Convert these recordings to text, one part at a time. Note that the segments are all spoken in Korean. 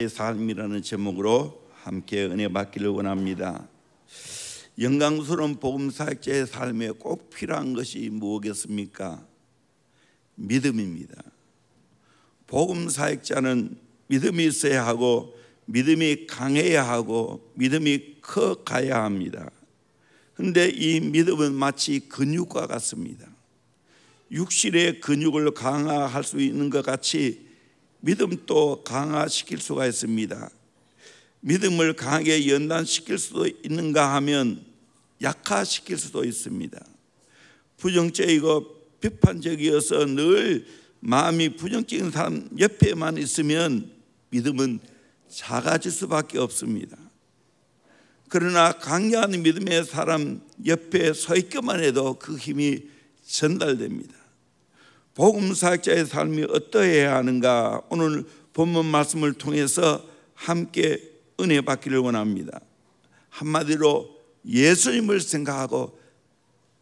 삶이라는 제목으로 함께 은혜 받기를 원합니다. 영광스러운 복음사역자의 삶에 꼭 필요한 것이 무엇이겠습니까? 믿음입니다. 복음사역자는 믿음이 있어야 하고 믿음이 강해야 하고 믿음이 커가야 합니다. 그런데 이 믿음은 마치 근육과 같습니다. 육신의 근육을 강화할 수 있는 것 같이 믿음도 강화시킬 수가 있습니다. 믿음을 강하게 연단시킬 수도 있는가 하면 약화시킬 수도 있습니다. 부정적이고 비판적이어서 늘 마음이 부정적인 사람 옆에만 있으면 믿음은 작아질 수밖에 없습니다. 그러나 강력한 믿음의 사람 옆에 서 있기만 해도 그 힘이 전달됩니다. 복음사역자의 삶이 어떠해야 하는가, 오늘 본문 말씀을 통해서 함께 은혜 받기를 원합니다. 한마디로 예수님을 생각하고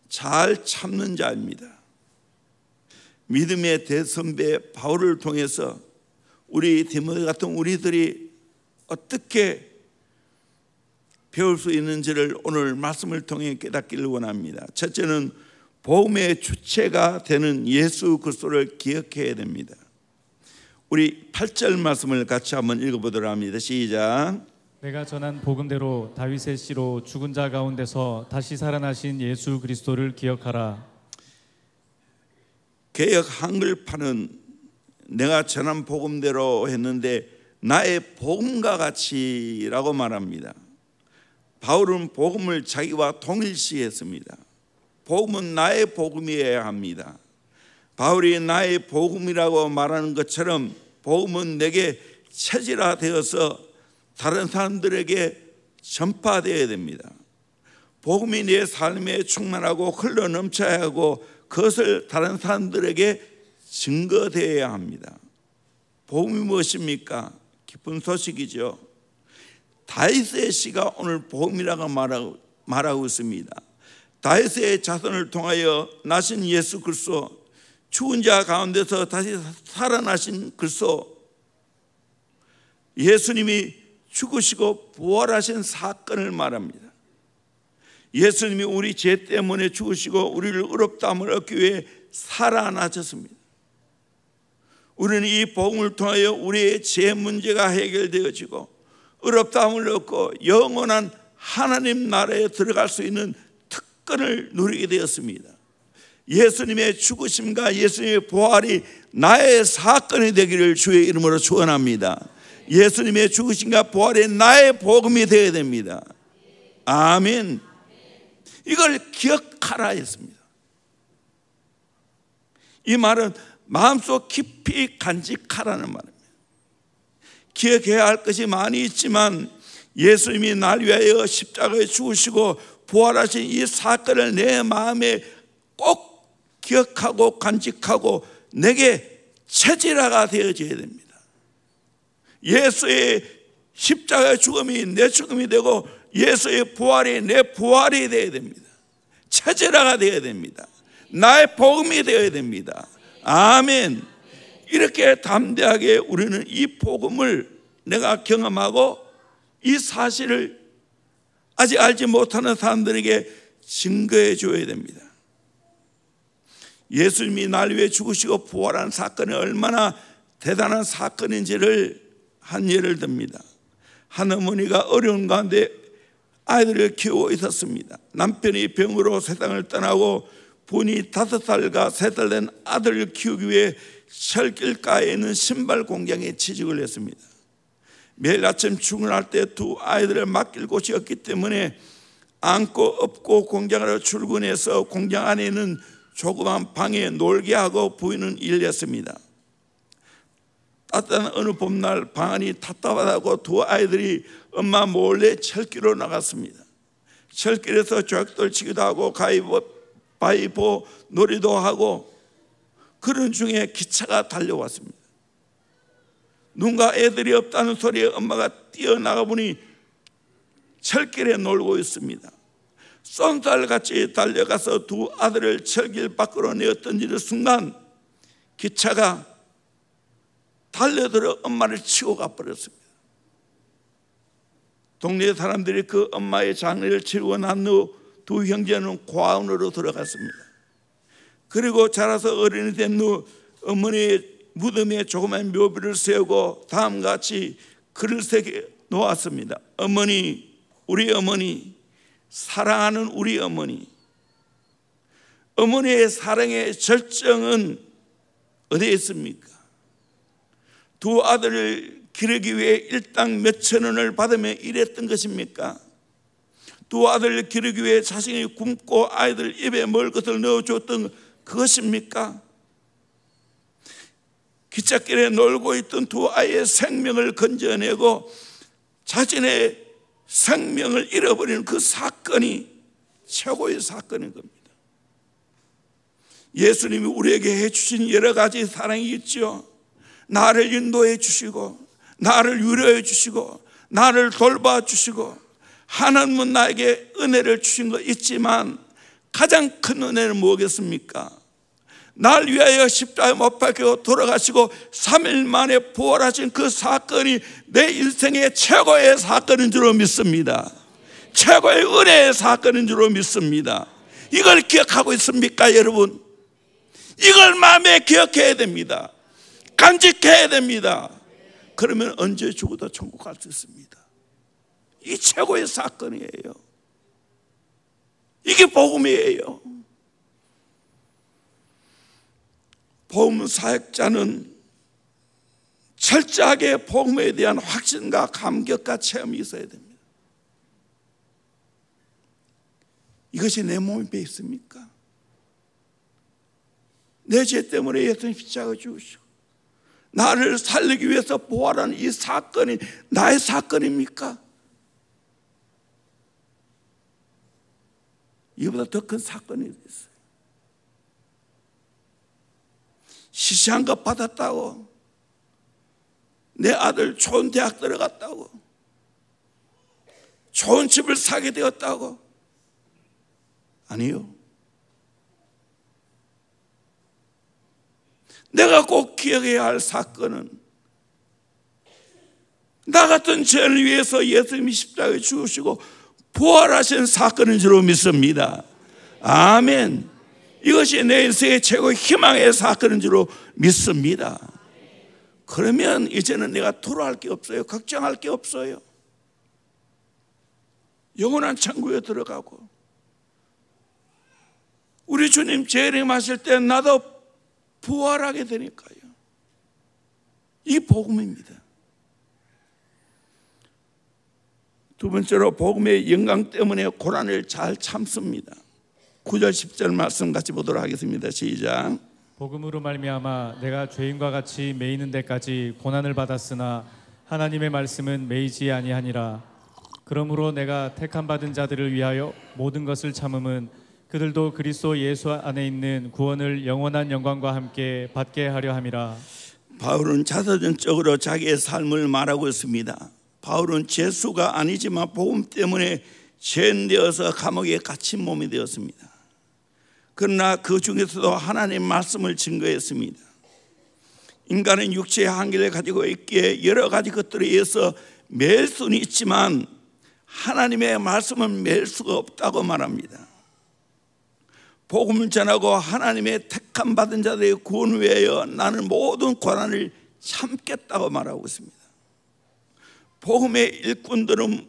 잘 참는 자입니다. 믿음의 대선배 바울을 통해서 우리 디모데 같은 우리들이 어떻게 배울 수 있는지를 오늘 말씀을 통해 깨닫기를 원합니다. 첫째는 복음의 주체가 되는 예수 그리스도를 기억해야 됩니다. 우리 8절 말씀을 같이 한번 읽어보도록 합니다. 시작. 내가 전한 복음대로 다윗의 씨로 죽은 자 가운데서 다시 살아나신 예수 그리스도를 기억하라. 개역 한글판은 내가 전한 복음대로 했는데 나의 복음과 같이라고 말합니다. 바울은 복음을 자기와 동일시했습니다. 복음은 나의 복음이어야 합니다. 바울이 나의 복음이라고 말하는 것처럼 복음은 내게 체질화되어서 다른 사람들에게 전파되어야 됩니다. 복음이 내 삶에 충만하고 흘러넘쳐야 하고 그것을 다른 사람들에게 증거되어야 합니다. 복음이 무엇입니까? 기쁜 소식이죠. 다윗의 씨가 오늘 복음이라고 말하고 있습니다. 다윗의 자손을 통하여 나신 예수 그리스도, 죽은 자 가운데서 다시 살아나신 그리스도, 예수님이 죽으시고 부활하신 사건을 말합니다. 예수님이 우리 죄 때문에 죽으시고 우리를 의롭다함을 얻기 위해 살아나셨습니다. 우리는 이 복음을 통하여 우리의 죄 문제가 해결되어지고 의롭다함을 얻고 영원한 하나님 나라에 들어갈 수 있는 특권을 누리게 되었습니다. 예수님의 죽으심과 예수님의 부활이 나의 사건이 되기를 주의 이름으로 축원합니다. 예수님의 죽으심과 부활이 나의 복음이 되어야 됩니다. 아멘. 이걸 기억하라 했습니다. 이 말은 마음속 깊이 간직하라는 말입니다. 기억해야 할 것이 많이 있지만 예수님이 날 위하여 십자가에 죽으시고 부활하신 이 사건을 내 마음에 꼭 기억하고 간직하고 내게 체질화가 되어져야 됩니다. 예수의 십자가의 죽음이 내 죽음이 되고 예수의 부활이 내 부활이 되어야 됩니다. 체질화가 되어야 됩니다. 나의 복음이 되어야 됩니다. 아멘. 이렇게 담대하게 우리는 이 복음을 내가 경험하고 이 사실을 아직 알지 못하는 사람들에게 증거해 줘야 됩니다. 예수님이 날 위해 죽으시고 부활한 사건이 얼마나 대단한 사건인지를 한 예를 듭니다. 한 어머니가 어려운 가운데 아이들을 키우고 있었습니다. 남편이 병으로 세상을 떠나고 부인이 5살과 3살 된 아들을 키우기 위해 철길가에 있는 신발 공장에 취직을 했습니다. 매일 아침 출근할 때 두 아이들을 맡길 곳이 없기 때문에 안고 업고 공장으로 출근해서 공장 안에 있는 조그만 방에 놀게 하고 부인은 일했습니다. 따뜻한 어느 봄날 방 안이 답답하다고 두 아이들이 엄마 몰래 철길로 나갔습니다. 철길에서 조약돌 치기도 하고 가위바위보 놀이도 하고 그런 중에 기차가 달려왔습니다. 누군가 애들이 없다는 소리에 엄마가 뛰어나가 보니 철길에 놀고 있습니다. 쏜살같이 달려가서 두 아들을 철길 밖으로 내어 던지는 순간 기차가 달려들어 엄마를 치고 가버렸습니다. 동네 사람들이 그 엄마의 장례를 치르고 난 후 두 형제는 고아원으로 들어갔습니다. 그리고 자라서 어른이 된 후 어머니의 무덤에 조그만 묘비를 세우고 다음과 같이 글을 새겨 놓았습니다. 어머니, 우리 어머니, 사랑하는 우리 어머니. 어머니의 사랑의 절정은 어디에 있습니까? 두 아들을 기르기 위해 일당 몇천 원을 받으며 일했던 것입니까? 두 아들을 기르기 위해 자신이 굶고 아이들 입에 먹을 것을 넣어줬던 그것입니까? 기찻길에 놀고 있던 두 아이의 생명을 건져내고 자신의 생명을 잃어버리는 그 사건이 최고의 사건인 겁니다. 예수님이 우리에게 해주신 여러 가지 사랑이 있죠. 나를 인도해 주시고, 나를 위로해 주시고, 나를 돌봐주시고, 하나님은 나에게 은혜를 주신 거 있지만 가장 큰 은혜는 뭐겠습니까? 날 위하여 십자가에 못 박혀 돌아가시고 3일 만에 부활하신 그 사건이 내 인생의 최고의 사건인 줄로 믿습니다. 최고의 은혜의 사건인 줄로 믿습니다. 이걸 기억하고 있습니까, 여러분? 이걸 마음에 기억해야 됩니다. 간직해야 됩니다. 그러면 언제 죽어도 천국 갈 수 있습니다. 이 최고의 사건이에요. 이게 복음이에요. 복음 사역자는 철저하게 복음에 대한 확신과 감격과 체험이 있어야 됩니다. 이것이 내 몸에 있습니까? 내 죄 때문에 예수님 십자가 죽으시고 나를 살리기 위해서 부활하는 이 사건이 나의 사건입니까? 이보다 더 큰 사건이 있어요. 시시한 것 받았다고, 내 아들 좋은 대학 들어갔다고, 좋은 집을 사게 되었다고. 아니요. 내가 꼭 기억해야 할 사건은 나 같은 죄를 위해서 예수님이 십자가에 죽으시고 부활하신 사건인 줄 믿습니다. 아멘. 이것이 내 인생의 최고의 희망의 사건인 줄 믿습니다. 그러면 이제는 내가 두려워할 게 없어요. 걱정할 게 없어요. 영원한 천국에 들어가고, 우리 주님 재림하실 때 나도 부활하게 되니까요. 이 복음입니다. 두 번째로 복음의 영광 때문에 고난을 잘 참습니다. 9절 10절 말씀 같이 보도록 하겠습니다. 시작. 복음으로 말미암아 내가 죄인과 같이 매이는 데까지 고난을 받았으나 하나님의 말씀은 매이지 아니하니라. 그러므로 내가 택함 받은 자들을 위하여 모든 것을 참음은 그들도 그리스도 예수 안에 있는 구원을 영원한 영광과 함께 받게 하려 함이라. 바울은 자서전적으로 자기의 삶을 말하고 있습니다. 바울은 죄수가 아니지만 복음 때문에 죄인되어서 감옥에 갇힌 몸이 되었습니다. 그러나 그 중에서도 하나님의 말씀을 증거했습니다. 인간은 육체의 한계를 가지고 있기에 여러 가지 것들에 의해서 매일 수는 있지만 하나님의 말씀은 매일 수가 없다고 말합니다. 복음을 전하고 하나님의 택함 받은 자들의 구원을 위하여 나는 모든 고난을 참겠다고 말하고 있습니다. 복음의 일꾼들은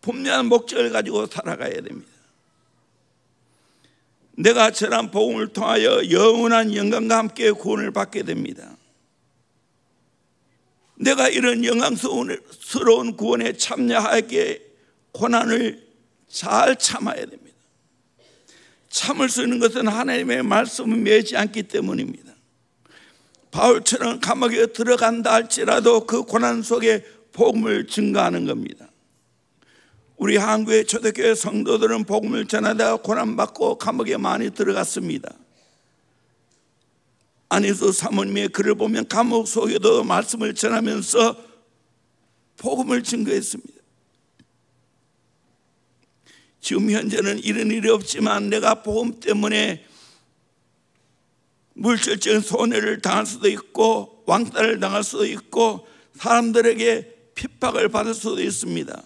분명한 목적을 가지고 살아가야 됩니다. 내가 전한 복음을 통하여 영원한 영광과 함께 구원을 받게 됩니다. 내가 이런 영광스러운 구원에 참여하기에 고난을 잘 참아야 됩니다. 참을 수 있는 것은 하나님의 말씀을 매지 않기 때문입니다. 바울처럼 감옥에 들어간다 할지라도 그 고난 속에 복음을 증거하는 겁니다. 우리 한국의 초대교회 성도들은 복음을 전하다가 고난받고 감옥에 많이 들어갔습니다. 안희수 사모님의 글을 보면 감옥 속에도 말씀을 전하면서 복음을 증거했습니다. 지금 현재는 이런 일이 없지만 내가 복음 때문에 물질적인 손해를 당할 수도 있고 왕따를 당할 수도 있고 사람들에게 핍박을 받을 수도 있습니다.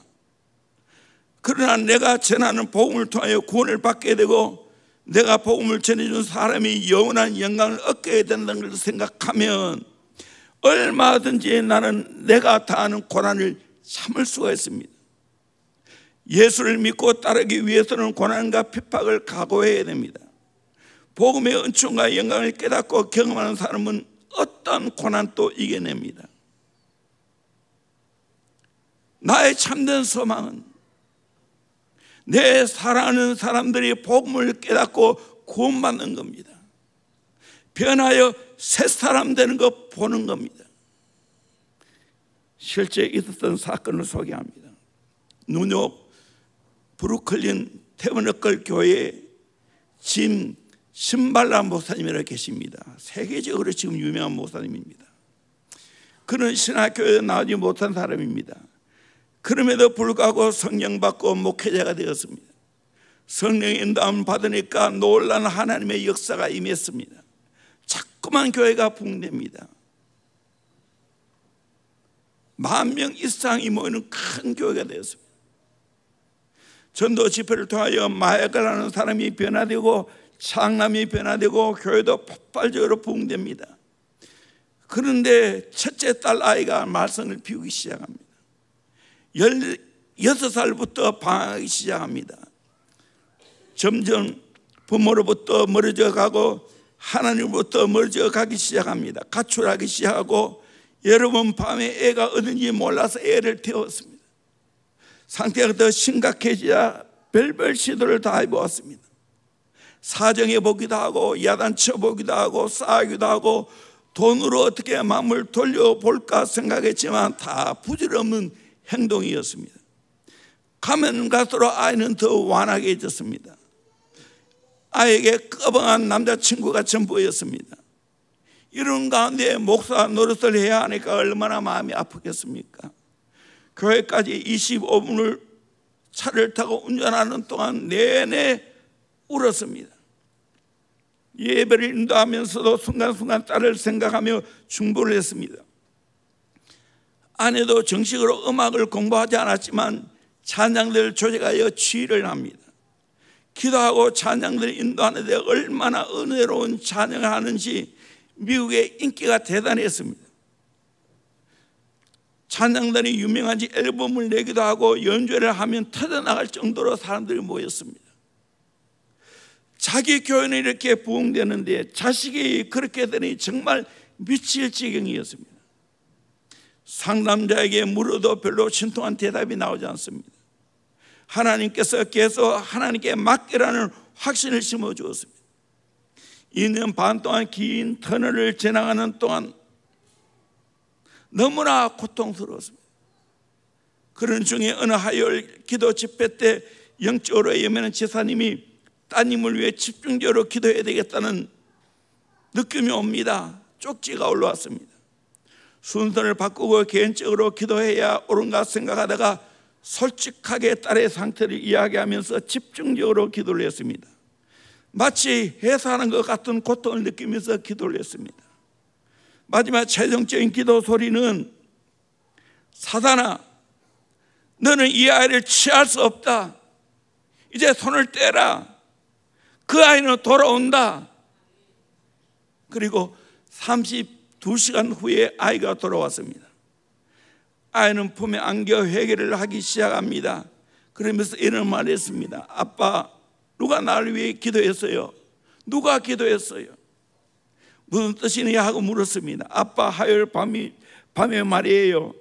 그러나 내가 전하는 복음을 통하여 구원을 받게 되고 내가 복음을 전해준 사람이 영원한 영광을 얻게 된다는 걸 생각하면 얼마든지 나는 내가 당하는 고난을 참을 수가 있습니다. 예수를 믿고 따르기 위해서는 고난과 핍박을 각오해야 됩니다. 복음의 은총과 영광을 깨닫고 경험하는 사람은 어떤 고난도 이겨냅니다. 나의 참된 소망은 내 사랑하는 사람들이 복음을 깨닫고 구원받는 겁니다. 변하여 새 사람 되는 거 보는 겁니다. 실제 있었던 사건을 소개합니다. 뉴욕 브루클린 테버너클 교회에 짐 신발라 목사님이라고 계십니다. 세계적으로 지금 유명한 목사님입니다. 그는 신학교에 나오지 못한 사람입니다. 그럼에도 불구하고 성령 받고 목회자가 되었습니다. 성령의 인도함을 받으니까 놀라운 하나님의 역사가 임했습니다. 자꾸만 교회가 부흥됩니다. 10,000명 이상이 모이는 큰 교회가 되었습니다. 전도 집회를 통하여 마약을 하는 사람이 변화되고 창남이 변화되고 교회도 폭발적으로 부흥됩니다. 그런데 첫째 딸 아이가 말썽을 피우기 시작합니다. 16살부터 방황하기 시작합니다. 점점 부모로부터 멀어져 가고 하나님으로부터 멀어져 가기 시작합니다. 가출하기 시작하고 여러분 밤에 애가 어딘지 몰라서 애를 태웠습니다. 상태가 더 심각해지자 별별 시도를 다 해보았습니다. 사정해 보기도 하고 야단쳐 보기도 하고 싸우기도 하고 돈으로 어떻게 마음을 돌려볼까 생각했지만 다 부질없는 행동이었습니다. 가면 갈수록 아이는 더 완악해졌습니다. 아이에게 꺼벙한 남자친구가 전부였습니다. 이런 가운데 목사 노릇을 해야 하니까 얼마나 마음이 아프겠습니까? 교회까지 25분을 차를 타고 운전하는 동안 내내 울었습니다. 예배를 인도하면서도 순간순간 딸을 생각하며 중보를 했습니다. 아내도 정식으로 음악을 공부하지 않았지만 찬양들을 조직하여 지휘를 합니다. 기도하고 찬양들을 인도하는데 얼마나 은혜로운 찬양을 하는지 미국의 인기가 대단했습니다. 찬양단이 유명한지 앨범을 내기도 하고 연주회를 하면 터져나갈 정도로 사람들이 모였습니다. 자기 교회는 이렇게 부흥되는데 자식이 그렇게 되니 정말 미칠 지경이었습니다. 상담자에게 물어도 별로 신통한 대답이 나오지 않습니다. 하나님께서 계속 하나님께 맡기라는 확신을 심어주었습니다. 2년 반 동안 긴 터널을 지나가는 동안 너무나 고통스러웠습니다. 그런 중에 어느 화요일 기도 집회 때 영적으로 예민한 지사님이 따님을 위해 집중적으로 기도해야 되겠다는 느낌이 옵니다. 쪽지가 올라왔습니다. 순서를 바꾸고 개인적으로 기도해야 옳은가 생각하다가 솔직하게 딸의 상태를 이야기하면서 집중적으로 기도를 했습니다. 마치 해산하는 것 같은 고통을 느끼면서 기도를 했습니다. 마지막 최종적인 기도 소리는 사단아, 너는 이 아이를 취할 수 없다. 이제 손을 떼라. 그 아이는 돌아온다. 그리고 32시간 후에 아이가 돌아왔습니다. 아이는 품에 안겨 회개를 하기 시작합니다. 그러면서 이런 말을 했습니다. 아빠, 누가 나를 위해 기도했어요? 누가 기도했어요? 무슨 뜻이냐 하고 물었습니다. 아빠, 화요일 밤에 말이에요.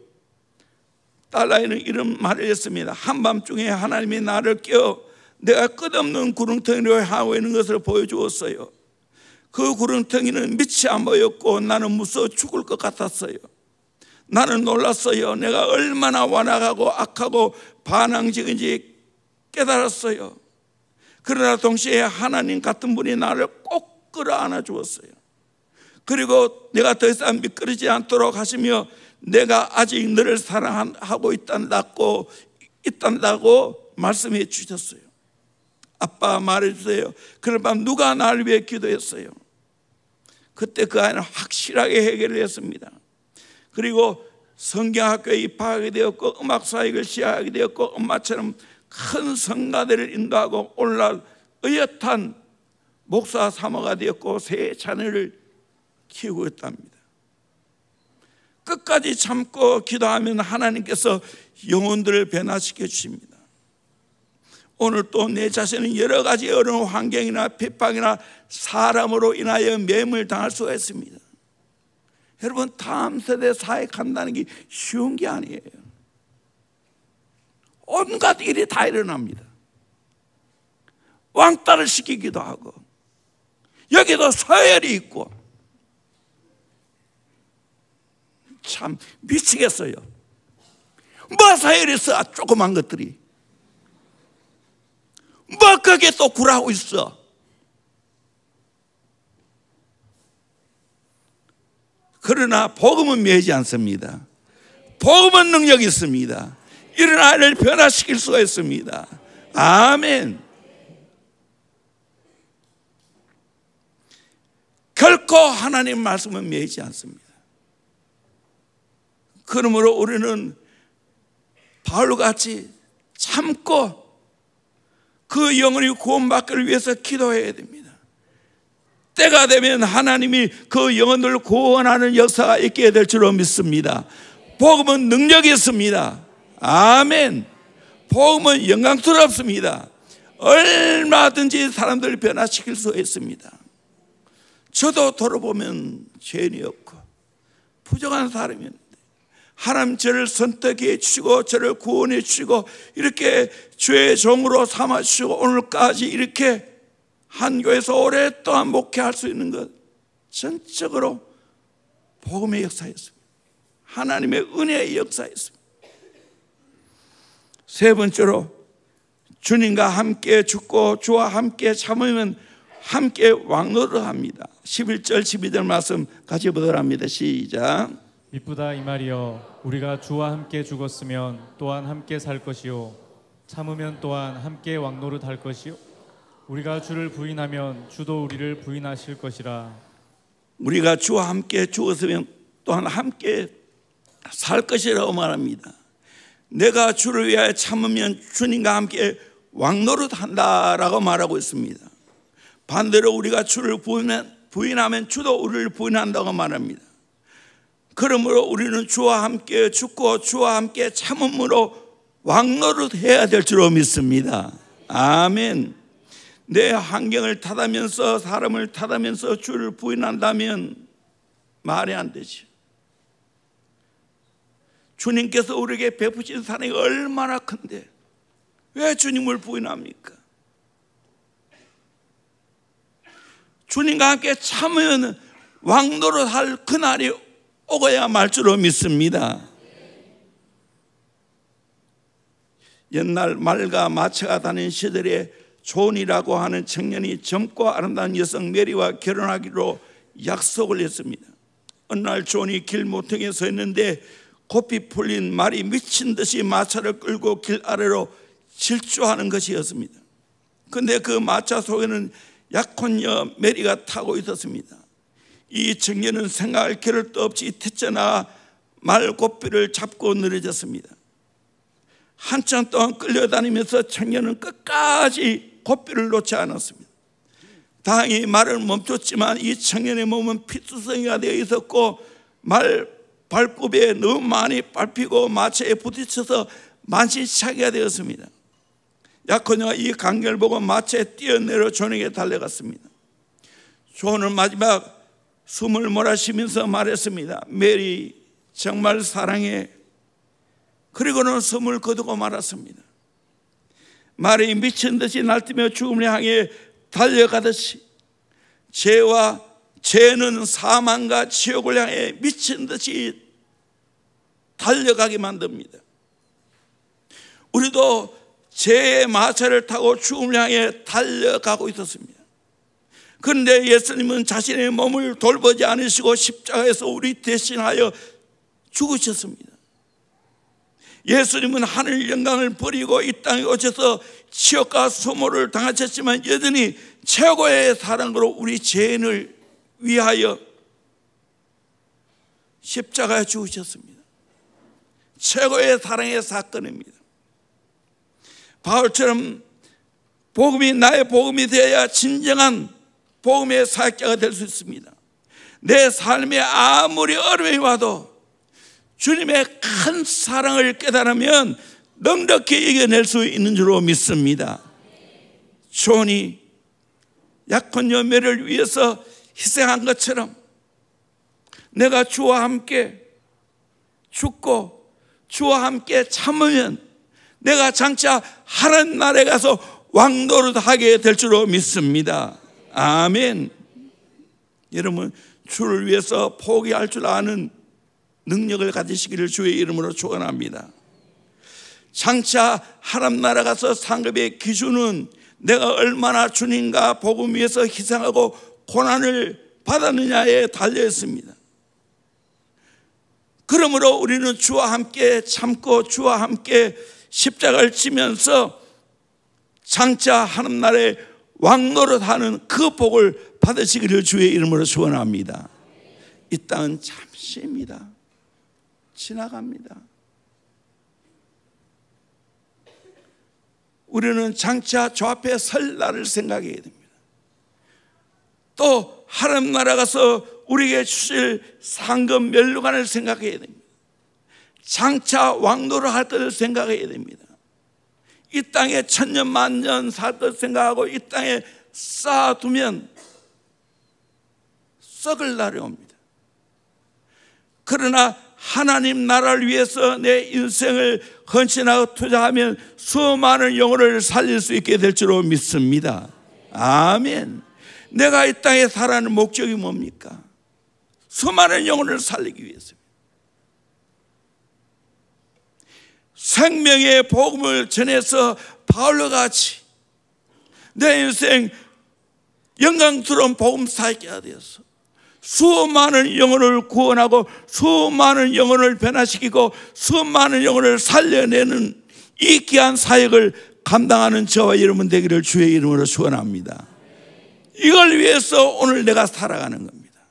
딸아이는 이런 말을 했습니다. 한밤중에 하나님이 나를 깨워 내가 끝없는 구렁텅이로 하고 있는 것을 보여주었어요. 그 구렁텅이는 밑이 안 보였고 나는 무서워 죽을 것 같았어요. 나는 놀랐어요. 내가 얼마나 완악하고 악하고 반항적인지 깨달았어요. 그러나 동시에 하나님 같은 분이 나를 꼭 끌어안아 주었어요. 그리고 내가 더 이상 미끄러지지 않도록 하시며 내가 아직 너를 사랑하고 있단다고 말씀해 주셨어요. 아빠 말해주세요. 그날 밤 누가 나를 위해 기도했어요? 그때 그 아이는 확실하게 해결을 했습니다. 그리고 성경학교에 입학하게 되었고 음악 사역을 시작하게 되었고 엄마처럼 큰 성가대를 인도하고 오늘날 의젓한 목사 사모가 되었고 세 자녀를 키우고 있답니다. 끝까지 참고 기도하면 하나님께서 영혼들을 변화시켜 주십니다. 오늘 또 내 자신은 여러 가지 어려운 환경이나 핍박이나 사람으로 인하여 매물당할 수가 있습니다. 여러분, 다음 세대 사역한다는 게 쉬운 게 아니에요. 온갖 일이 다 일어납니다. 왕따를 시키기도 하고 여기도 서열이 있고 참 미치겠어요. 뭐 서열이 있어? 조그만 것들이 뭐 거기에 또 굴하고 있어. 그러나 복음은 매지 않습니다. 복음은 능력이 있습니다. 이런 아이를 변화시킬 수가 있습니다. 아멘. 결코 하나님 말씀은 매지 않습니다. 그러므로 우리는 바울같이 참고 그 영혼이 구원받기를 위해서 기도해야 됩니다. 때가 되면 하나님이 그 영혼들을 구원하는 역사가 있게 될 줄로 믿습니다. 복음은 능력이 있습니다. 아멘. 복음은 영광스럽습니다. 얼마든지 사람들을 변화시킬 수 있습니다. 저도 돌아보면 죄인이 없고 부족한 사람이었는데 하나님 저를 선택해 주시고 저를 구원해 주시고 이렇게 주의 종으로 삼아 주시고 오늘까지 이렇게 한 교회에서 오랫동안 목회할 수 있는 것 전적으로 복음의 역사였습니다. 하나님의 은혜의 역사였습니다. 세 번째로 주님과 함께 죽고 주와 함께 참으면 함께 왕노릇합니다. 11절 12절 말씀 같이 보도록 합니다. 시작. 이쁘다 이 말이여, 우리가 주와 함께 죽었으면 또한 함께 살 것이요 참으면 또한 함께 왕노릇할 것이요 우리가 주를 부인하면 주도 우리를 부인하실 것이라. 우리가 주와 함께 죽었으면 또한 함께 살 것이라고 말합니다. 내가 주를 위하여 참으면 주님과 함께 왕노릇한다라고 말하고 있습니다. 반대로 우리가 주를 부인하면 주도 우리를 부인한다고 말합니다. 그러므로 우리는 주와 함께 죽고 주와 함께 참음으로 왕노릇해야 될 줄로 믿습니다. 아멘. 내 환경을 탓하면서 사람을 탓하면서 주를 부인한다면 말이 안 되죠. 주님께서 우리에게 베푸신 사랑이 얼마나 큰데 왜 주님을 부인합니까? 주님과 함께 참으면 왕노릇할 그날이 오고야 말 줄로 믿습니다. 옛날 말과 마차가 다닌 시절에 존이라고 하는 청년이 젊고 아름다운 여성 메리와 결혼하기로 약속을 했습니다. 어느 날 존이 길 모퉁이에 서 있는데 고삐 풀린 말이 미친 듯이 마차를 끌고 길 아래로 질주하는 것이었습니다. 그런데 그 마차 속에는 약혼녀 메리가 타고 있었습니다. 이 청년은 생각할 겨를도 없이 태쳐나 말 고삐를 잡고 늘어졌습니다. 한참 동안 끌려다니면서 청년은 끝까지 고삐를 놓지 않았습니다. 다행히 말을 멈췄지만 이 청년의 몸은 피투성이가 되어 있었고 말 발굽에 너무 많이 밟히고 마차에 부딪혀서 만신창이가 되었습니다. 약혼녀가 이 광경을 보고 마차에 뛰어내려 존에게 달려갔습니다. 존은 마지막 숨을 몰아쉬면서 말했습니다. 메리, 정말 사랑해. 그리고는 숨을 거두고 말았습니다. 말이 미친 듯이 날뛰며 죽음을 향해 달려가듯이 죄는 사망과 지옥을 향해 미친 듯이 달려가게 만듭니다. 우리도 죄의 마차를 타고 죽음을 향해 달려가고 있었습니다. 그런데 예수님은 자신의 몸을 돌보지 않으시고 십자가에서 우리 대신하여 죽으셨습니다. 예수님은 하늘 영광을 버리고 이 땅에 오셔서 치욕과 수모를 당하셨지만 여전히 최고의 사랑으로 우리 죄인을 위하여 십자가에 죽으셨습니다. 최고의 사랑의 사건입니다. 바울처럼 복음이 나의 복음이 되어야 진정한 복음의 사역자가 될 수 있습니다. 내 삶에 아무리 어려움이 와도 주님의 큰 사랑을 깨달으면 넉넉히 이겨낼 수 있는 줄로 믿습니다. 존이 약혼 여매를 위해서 희생한 것처럼 내가 주와 함께 죽고 주와 함께 참으면 내가 장차 하나님 나라에 가서 왕노릇하게 될 줄로 믿습니다. 아멘. 여러분, 주를 위해서 포기할 줄 아는 능력을 가지시기를 주의 이름으로 축원합니다. 장차 하나님 나라 가서 상급의 기준은 내가 얼마나 주님과 복음 위해서 희생하고 고난을 받았느냐에 달려 있습니다. 그러므로 우리는 주와 함께 참고 주와 함께 십자가를 지면서 장차 하나님 나라의 왕노릇하는 그 복을 받으시기를 주의 이름으로 축원합니다. 이 땅은 잠시입니다. 지나갑니다. 우리는 장차 저 앞에 설 날을 생각해야 됩니다. 또 하나님 나라 가서 우리에게 주실 상급 멸류관을 생각해야 됩니다. 장차 왕노를 할 것을 생각해야 됩니다. 이 땅에 천년 만년 살 것 생각하고 이 땅에 쌓아두면 썩을 날이 옵니다. 그러나 하나님 나라를 위해서 내 인생을 헌신하고 투자하면 수많은 영혼을 살릴 수 있게 될 줄로 믿습니다. 아멘. 내가 이 땅에 살아가는 목적이 뭡니까? 수많은 영혼을 살리기 위해서입니다. 생명의 복음을 전해서 바울과 같이 내 인생 영광스러운 복음 사역자가 되어서 수많은 영혼을 구원하고 수많은 영혼을 변화시키고 수많은 영혼을 살려내는 이 귀한 사역을 감당하는 저와 여러분 되기를 주의 이름으로 축원합니다. 이걸 위해서 오늘 내가 살아가는 겁니다.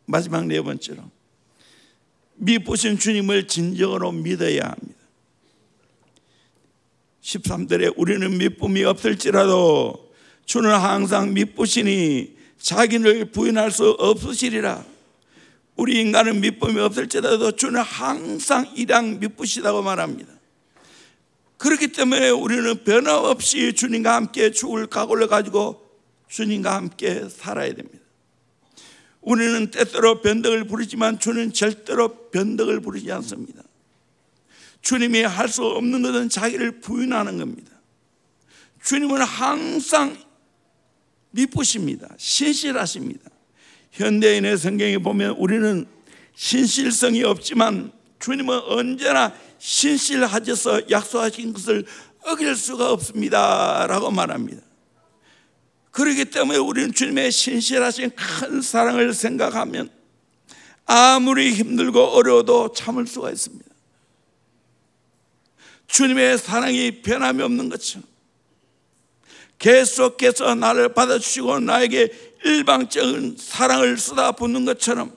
마지막 네 번째로, 미쁘신 주님을 진정으로 믿어야 합니다. 13절에 우리는 미쁨이 없을지라도 주는 항상 미쁘시니 자기를 부인할 수 없으시리라. 우리 인간은 미쁨이 없을지라도 주는 항상 일양 미쁘시다고 말합니다. 그렇기 때문에 우리는 변함없이 주님과 함께 죽을 각오를 가지고 주님과 함께 살아야 됩니다. 우리는 때때로 변덕을 부리지만 주는 절대로 변덕을 부리지 않습니다. 주님이 할 수 없는 것은 자기를 부인하는 겁니다. 주님은 항상 미쁘십니다. 신실하십니다. 현대인의 성경에 보면 우리는 신실성이 없지만 주님은 언제나 신실하셔서 약속하신 것을 어길 수가 없습니다 라고 말합니다. 그렇기 때문에 우리는 주님의 신실하신 큰 사랑을 생각하면 아무리 힘들고 어려워도 참을 수가 있습니다. 주님의 사랑이 변함이 없는 것처럼 계속해서 나를 받아주시고 나에게 일방적인 사랑을 쏟아붓는 것처럼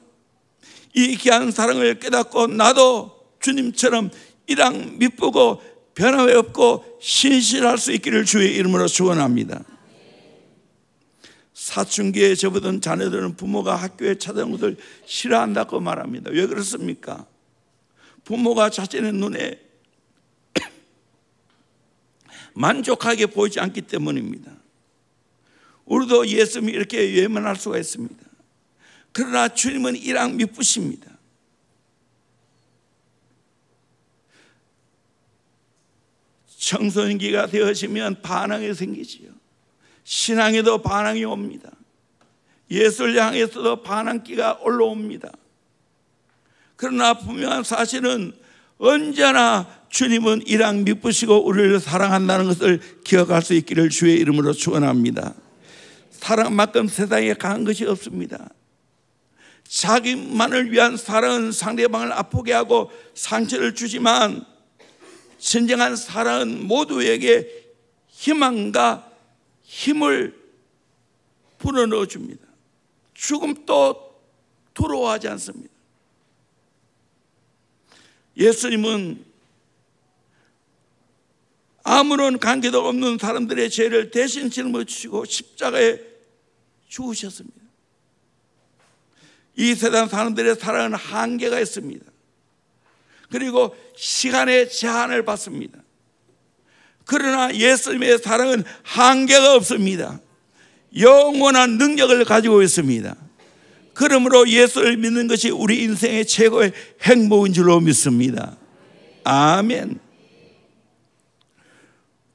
이 귀한 사랑을 깨닫고 나도 주님처럼 일양 미쁘고 변함이 없고 신실할 수 있기를 주의 이름으로 축원합니다. 사춘기에 접어든 자녀들은 부모가 학교에 찾아온 것을 싫어한다고 말합니다. 왜 그렇습니까? 부모가 자신의 눈에 만족하게 보이지 않기 때문입니다. 우리도 예수님이 이렇게 외면할 수가 있습니다. 그러나 주님은 일양 미쁘십니다. 청소년기가 되어지면 반항이 생기지요. 신앙에도 반항이 옵니다. 예수를 향해서도 반항기가 올라옵니다. 그러나 분명한 사실은 언제나 주님은 일양 미쁘시고 우리를 사랑한다는 것을 기억할 수 있기를 주의 이름으로 축원합니다. 사랑만큼 세상에 강한 것이 없습니다. 자기만을 위한 사랑은 상대방을 아프게 하고 상처를 주지만 진정한 사랑은 모두에게 희망과 힘을 불어넣어 줍니다. 죽음도 두려워하지 않습니다. 예수님은 아무런 관계도 없는 사람들의 죄를 대신 짊어지시고 십자가에 죽으셨습니다. 이 세상 사람들의 사랑은 한계가 있습니다. 그리고 시간의 제한을 받습니다. 그러나 예수님의 사랑은 한계가 없습니다. 영원한 능력을 가지고 있습니다. 그러므로 예수를 믿는 것이 우리 인생의 최고의 행복인 줄로 믿습니다. 아멘.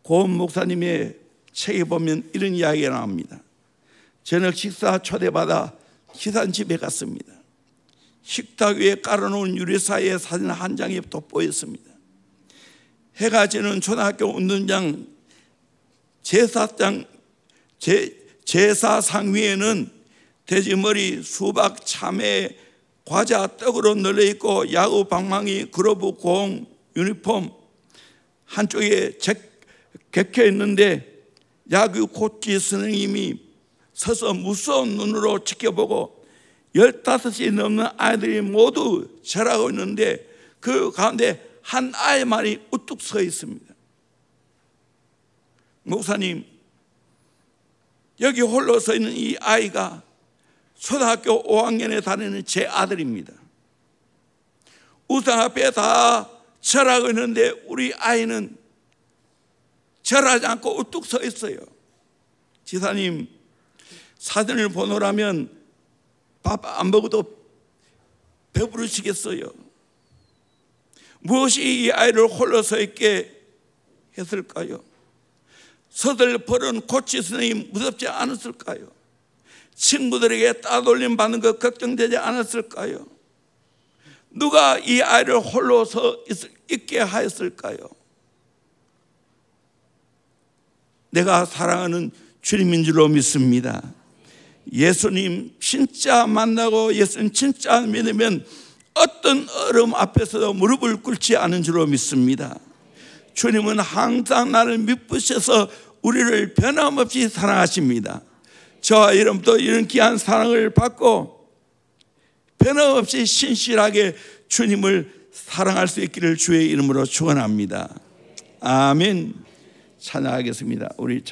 고은 목사님의 책에 보면 이런 이야기가 나옵니다. 저녁 식사 초대받아 기산집에 갔습니다. 식탁 위에 깔아놓은 유리사에 사진 한 장이 돋보였습니다. 해가 지는 초등학교 운동장 제사상 위에는 돼지머리, 수박, 참외, 과자, 떡으로 널려있고 야구 방망이, 글러브, 공, 유니폼 한쪽에 객혀 있는데 야구 코치 선생님이 서서 무서운 눈으로 지켜보고 15이 넘는 아이들이 모두 절하고 있는데 그 가운데 한 아이만이 우뚝 서 있습니다. 목사님, 여기 홀로 서 있는 이 아이가 초등학교 5학년에 다니는 제 아들입니다. 우상 앞에 다 절하고 있는데 우리 아이는 절하지 않고 우뚝 서 있어요. 지사님, 사진을 보노라면 밥 안 먹어도 배부르시겠어요? 무엇이 이 아이를 홀로 서 있게 했을까요? 서들퍼른 코치 선생님 무섭지 않았을까요? 친구들에게 따돌림 받는 것 걱정되지 않았을까요? 누가 이 아이를 홀로 서 있게 하였을까요? 내가 사랑하는 주님인 줄로 믿습니다. 예수님 진짜 만나고 예수님 진짜 믿으면 어떤 어려움 앞에서도 무릎을 꿇지 않은 줄로 믿습니다. 주님은 항상 나를 믿으셔서 우리를 변함없이 사랑하십니다. 저와 여러분도 이런 귀한 사랑을 받고 변함없이 신실하게 주님을 사랑할 수 있기를 주의 이름으로 축원합니다. 아멘. 찬양하겠습니다. 우리